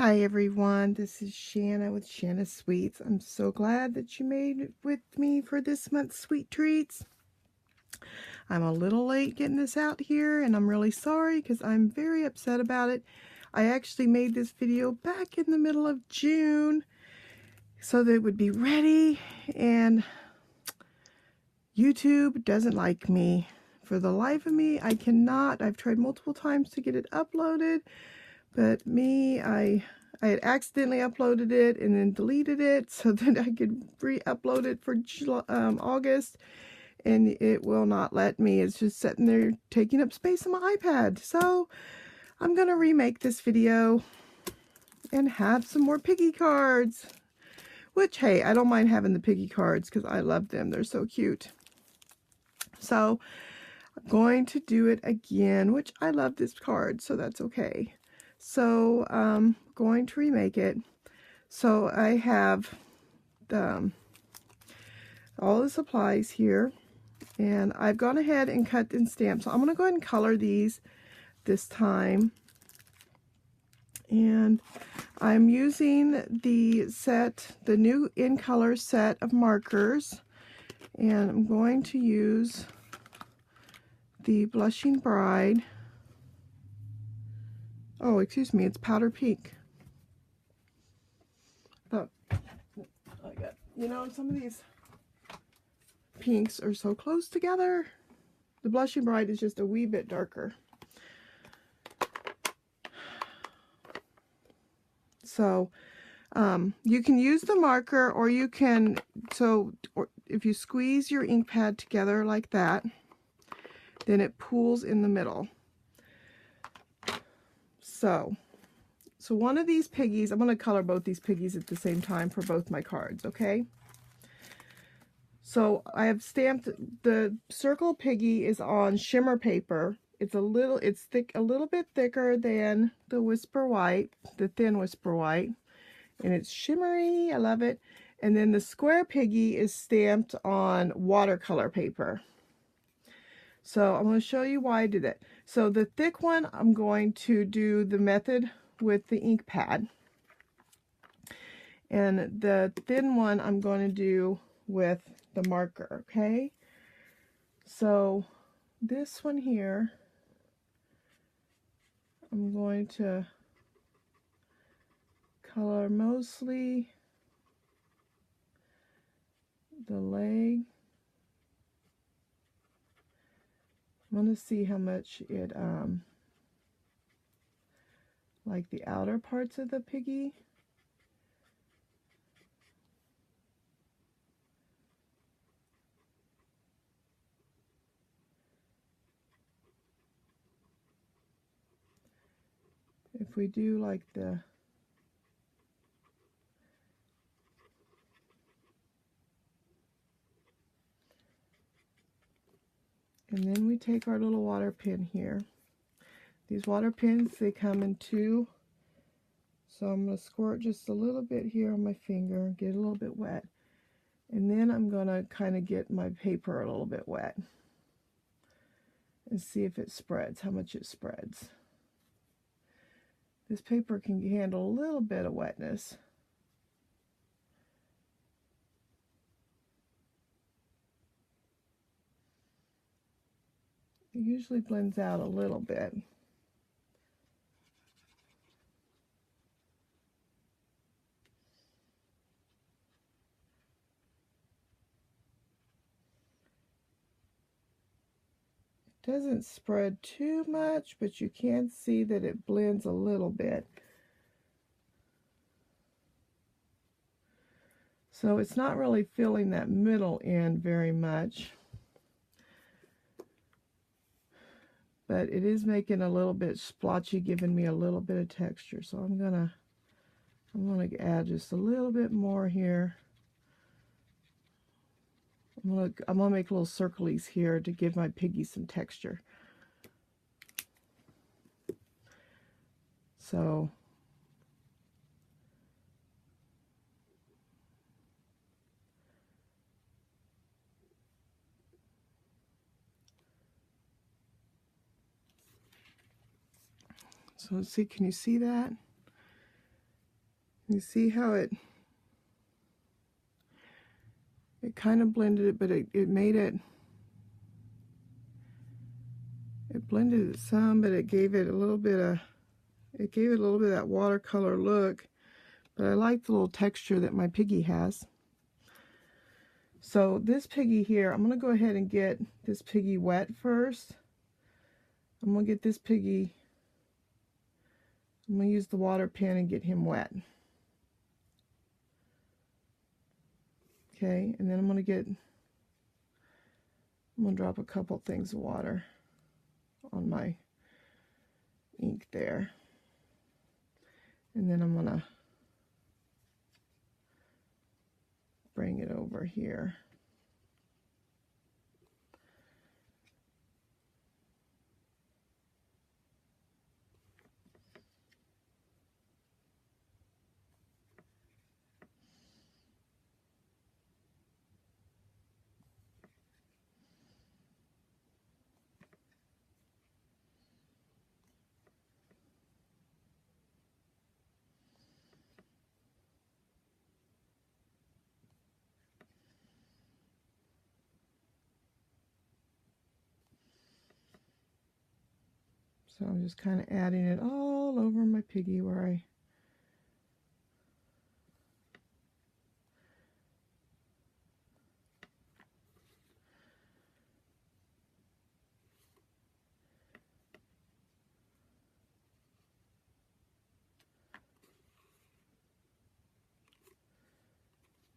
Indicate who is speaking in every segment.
Speaker 1: Hi everyone, this is Shanna with Shanna Sweets. I'm so glad that you made it with me for this month's sweet treats. I'm a little late getting this out here and I'm really sorry because I'm very upset about it. I actually made this video back in the middle of June so that it would be ready, and YouTube doesn't like me. For the life of me, I cannot. I've tried multiple times to get it uploaded, but I had accidentally uploaded it and then deleted it so that I could re-upload it for August, and it will not let me. It's just sitting there taking up space on my iPad. So I'm gonna remake this video and have some more Piggy cards, which, hey, I don't mind having the Piggy cards because I love them. They're so cute. So I'm going to do it again, which I love this card, so that's okay. So going to remake it. So I have all the supplies here, and I've gone ahead and cut and stamped. So I'm going to go ahead and color these this time. And I'm using the new In Color set of markers, and I'm going to use the Blushing Bride. Oh, excuse me, it's powder pink. But some of these pinks are so close together. The Blushing Bride is just a wee bit darker. So you can use the marker, or you can, if you squeeze your ink pad together like that, then it pools in the middle. So one of these piggies, I'm going to color both these piggies at the same time for both my cards, okay? So I have stamped the circle piggy is on shimmer paper. It's a little bit thicker than the Whisper White, the thin Whisper White, and it's shimmery. I love it. And then the square piggy is stamped on watercolor paper. So I'm going to show you why I did it. So the thick one, I'm going to do the method with the ink pad, and the thin one I'm going to do with the marker, okay? So this one here, I'm going to color mostly the leg. I want to see how much it, like the outer parts of the piggy. If we do like the, and then we take our little water pen here. These water pens, they come in two. So I'm going to squirt just a little bit here on my finger, get a little bit wet. And then I'm going to kind of get my paper a little bit wet and see if it spreads, how much it spreads. This paper can handle a little bit of wetness. It usually blends out a little bit. It doesn't spread too much, but you can see that it blends a little bit. So it's not really filling that middle end very much, but it is making a little bit splotchy, giving me a little bit of texture. So I'm gonna add just a little bit more here. I'm gonna make little circles here to give my piggy some texture. So let's see, can you see that? You see how it kind of blended it, but it made it, it blended it some, but it gave it a little bit of, it gave it a little bit of that watercolor look. But I like the little texture that my Piggy has. So this Piggy here, I'm going to go ahead and get this Piggy wet first. I'm going to get this Piggy, I'm going to use the water pen and get him wet. Okay, and then I'm going to drop a couple things of water on my ink there. And then I'm going to bring it over here. So I'm just kind of adding it all over my Piggy where I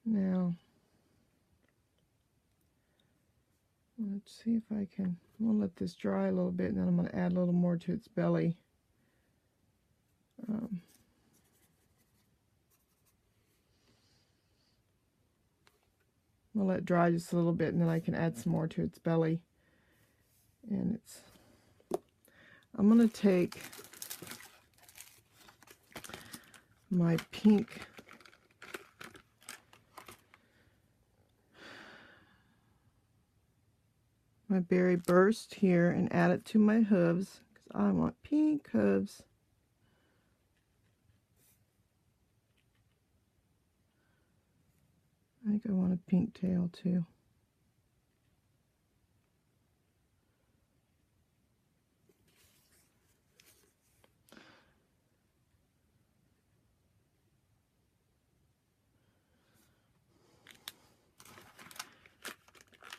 Speaker 1: now, let's see if I can, I'm going to let this dry a little bit, and then I'm going to add a little more to its belly. I'm going to let it dry just a little bit, and then I can add some more to its belly. And I'm going to take my pink berry burst here and add it to my hooves, because I want pink hooves. I think I want a pink tail too.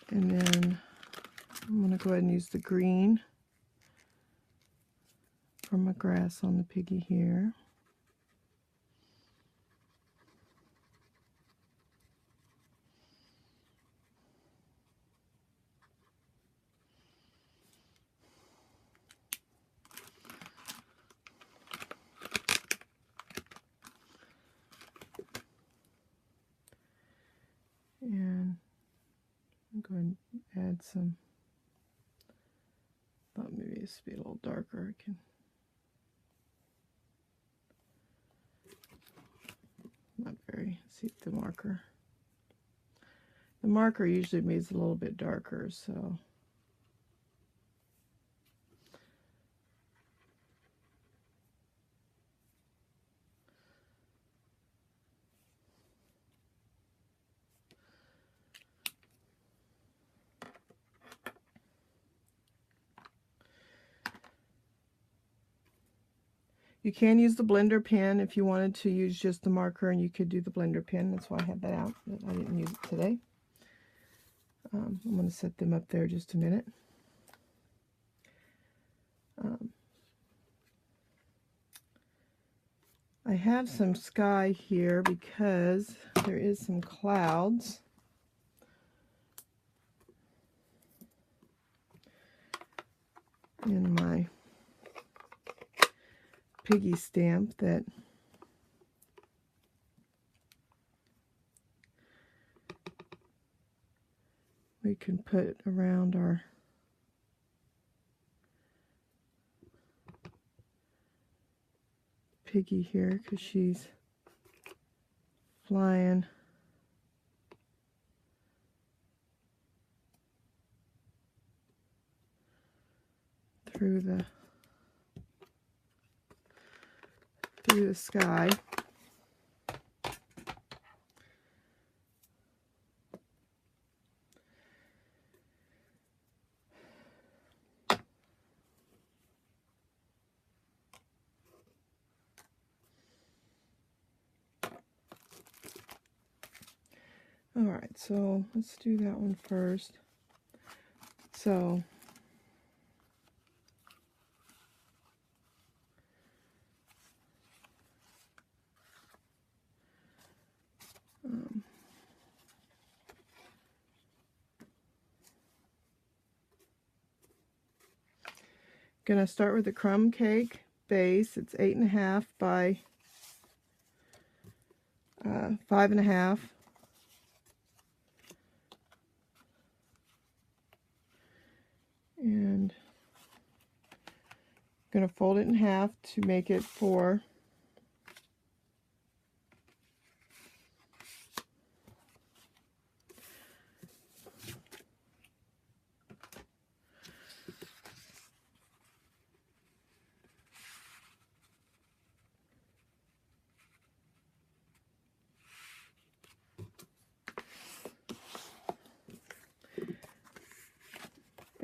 Speaker 1: And then I'm going to go ahead and use the green from my grass on the Piggy here. And I'm going to add some, thought maybe this would be a little darker. I can, not very, see the marker. The marker usually makes it a little bit darker, so. You can use the blender pen if you wanted to use just the marker, and you could do the blender pen. That's why I have that out, but I didn't use it today. I'm going to set them up there just a minute. I have some sky here because there is some clouds. In my Piggy stamp that we can put around our Piggy here, because she's flying through the sky. All right, so let's do that one first. So gonna start with the crumb cake base. It's 8.5 by 5.5. And I'm gonna fold it in half to make it 4.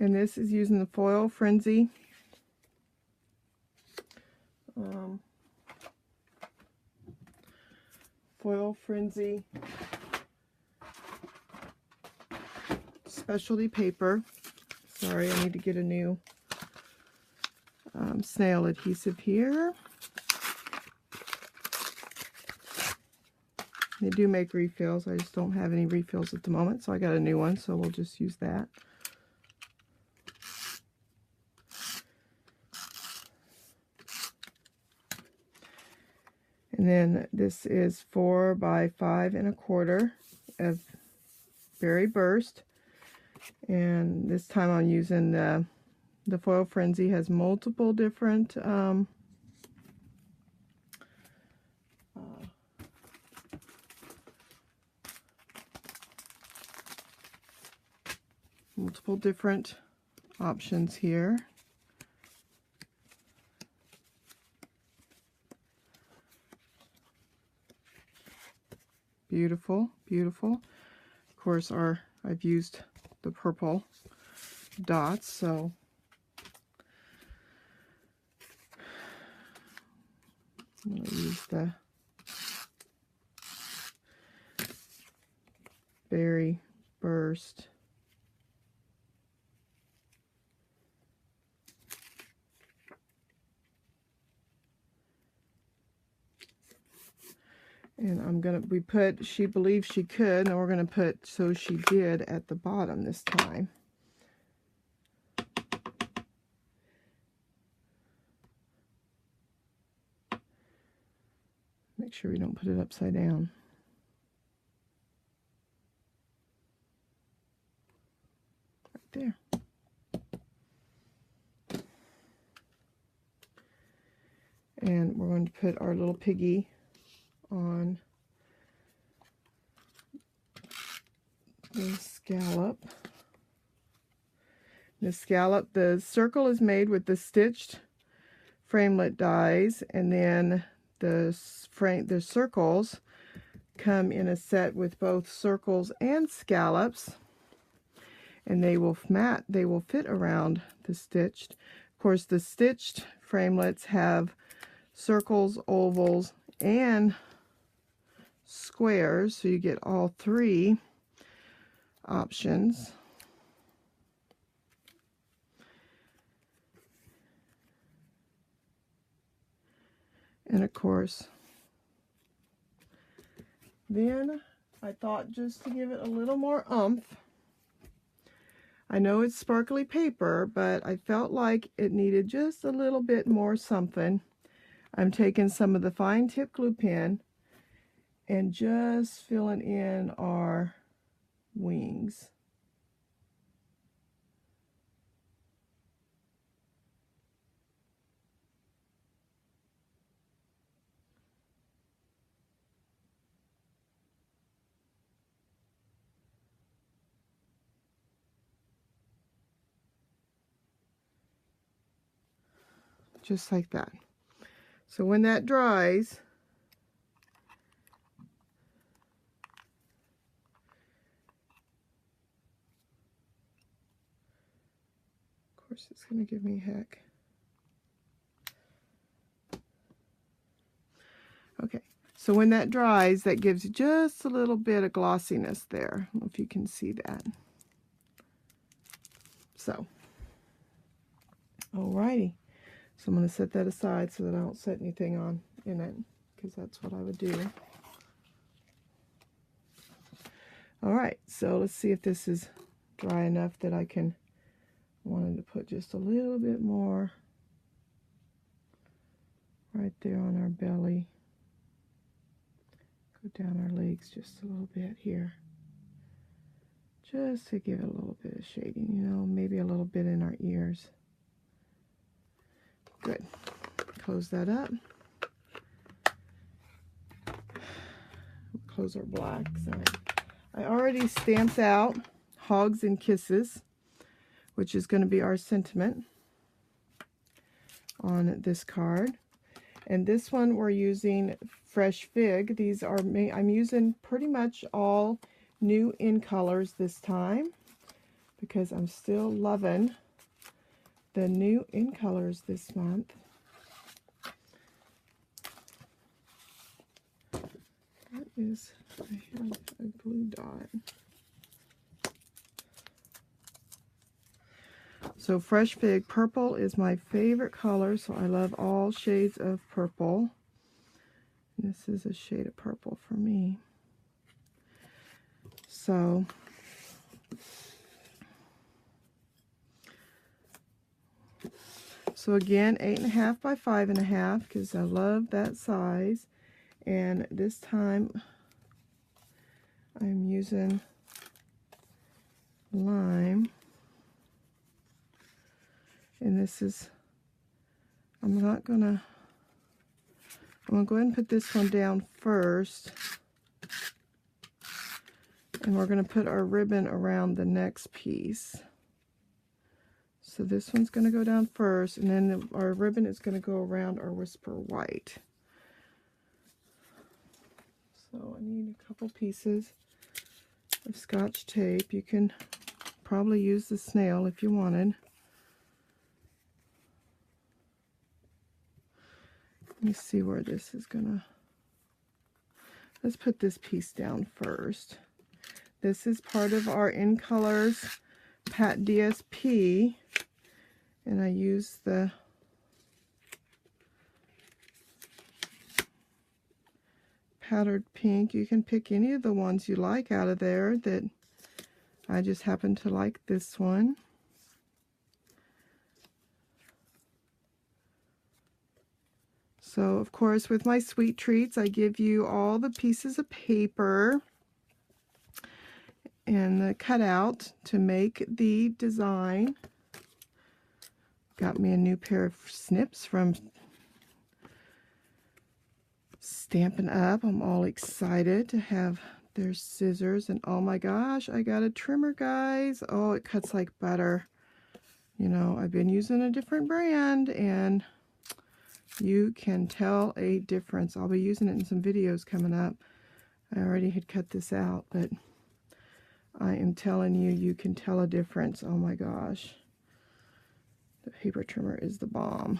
Speaker 1: And this is using the Foil Frenzy. Foil Frenzy specialty paper. Sorry, I need to get a new snail adhesive here. They do make refills. I just don't have any refills at the moment, so I got a new one, so we'll just use that. And then this is 4 by 5.25 of Berry Burst. And this time I'm using the Foil Frenzy. Has multiple different options here. Beautiful, beautiful. Of course, I've used the purple dots, so I'm going to use the Berry Burst. And we put She Believed She Could, and we're going to put So She Did at the bottom this time. Make sure we don't put it upside down. Right there. And we're going to put our little piggy on the scallop. The circle is made with the stitched framelit dies, and then the circles come in a set with both circles and scallops, and they will fit around the stitched. Of course, the stitched framelits have circles, ovals, and squares, so you get all 3 options. And of course, then I thought, just to give it a little more oomph, I know it's sparkly paper, but I felt like it needed just a little bit more something. I'm taking some of the fine tip glue pen and just filling in our wings. Just like that. So when that dries, of course it's going to give me heck. Okay, So when that dries, that gives you just a little bit of glossiness there. I don't know if you can see that. So, alrighty. So I'm going to set that aside so that I don't set anything on in it, because that's what I would do. Alright, so let's see if this is dry enough that I can, wanted to put just a little bit more right there on our belly. Go down our legs just a little bit here. Just to give it a little bit of shading, you know, maybe a little bit in our ears. Good. Close that up. Close our blacks. I already stamped out Hugs and Kisses, which is going to be our sentiment on this card. And this one we're using Fresh Fig. These are, I'm using pretty much all new in colors this time, because I'm still loving the new in colors this month. What is, I have a blue dot. So Fresh Fig purple is my favorite color, so I love all shades of purple. This is a shade of purple for me. So again, 8.5 by 5.5, because I love that size. And this time I'm using lime. And this is, I'm going to go ahead and put this one down first. And we're going to put our ribbon around the next piece. So this one's going to go down first, and then our ribbon is going to go around our Whisper White. So I need a couple pieces of Scotch tape. You can probably use the snail if you wanted. Let me see where this is gonna, let's put this piece down first. This is part of our In Colors Pat DSP, and I use the powdered pink. You can pick any of the ones you like out of there. That I just happen to like this one. So, of course, with my sweet treats, I give you all the pieces of paper and the cutout to make the design. Got me a new pair of snips from Stampin' Up. I'm all excited to have their scissors. And oh my gosh, I got a trimmer, guys. Oh, it cuts like butter. You know, I've been using a different brand, and you can tell a difference. I'll be using it in some videos coming up. I already had cut this out, but I am telling you, you can tell a difference. Oh my gosh. The paper trimmer is the bomb.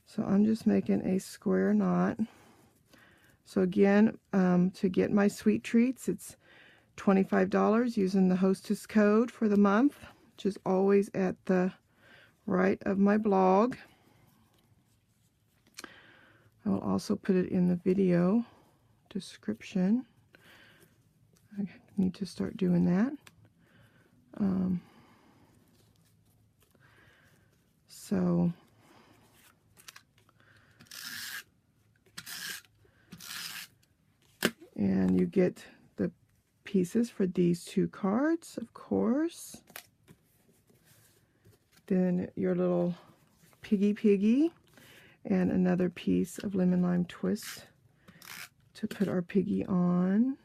Speaker 1: So I'm just making a square knot. So again, to get my sweet treats, it's $25 using the Hostess code for the month, which is always at the right of my blog. I will also put it in the video description. I need to start doing that. So and you get the pieces for these two cards, of course. Then your little Piggy and another piece of Lemon Lime Twist to put our Piggy on.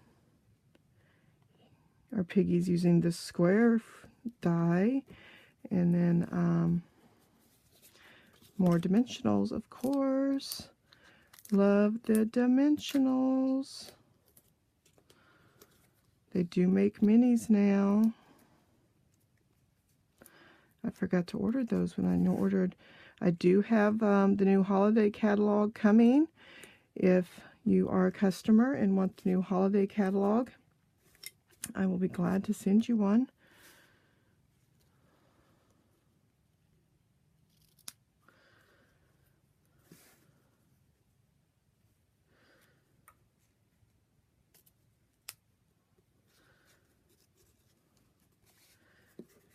Speaker 1: Our Piggy's using the square die, and then more dimensionals, of course. Love the dimensionals. They do make minis now. I forgot to order those when I ordered. I do have the new holiday catalog coming. If you are a customer and want the new holiday catalog, I will be glad to send you one.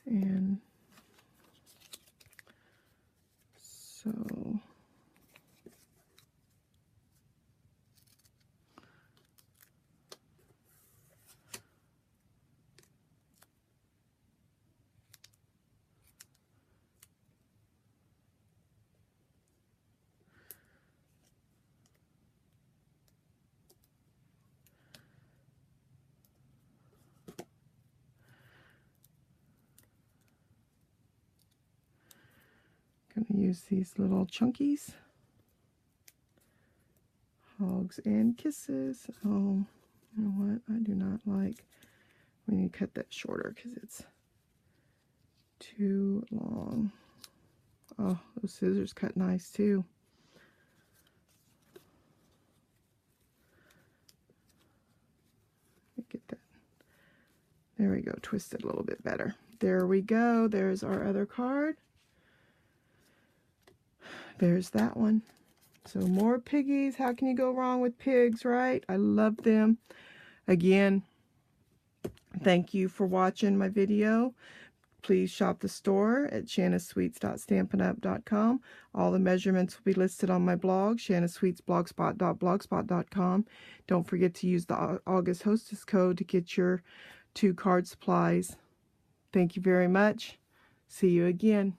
Speaker 1: And so I'm going to use these little chunkies. Hugs and kisses. Oh, you know what? I do not like when you cut that shorter because it's too long. Oh, those scissors cut nice too. Let me get that. There we go. Twist it a little bit better. There we go. There's our other card. There's that one. So more piggies. How can you go wrong with pigs, right? I love them. Again, thank you for watching my video. Please shop the store at shannasweets.stampinup.com. All the measurements will be listed on my blog, shannasweetsblogspot.blogspot.com. Don't forget to use the August Hostess code to get your 2 card supplies. Thank you very much. See you again.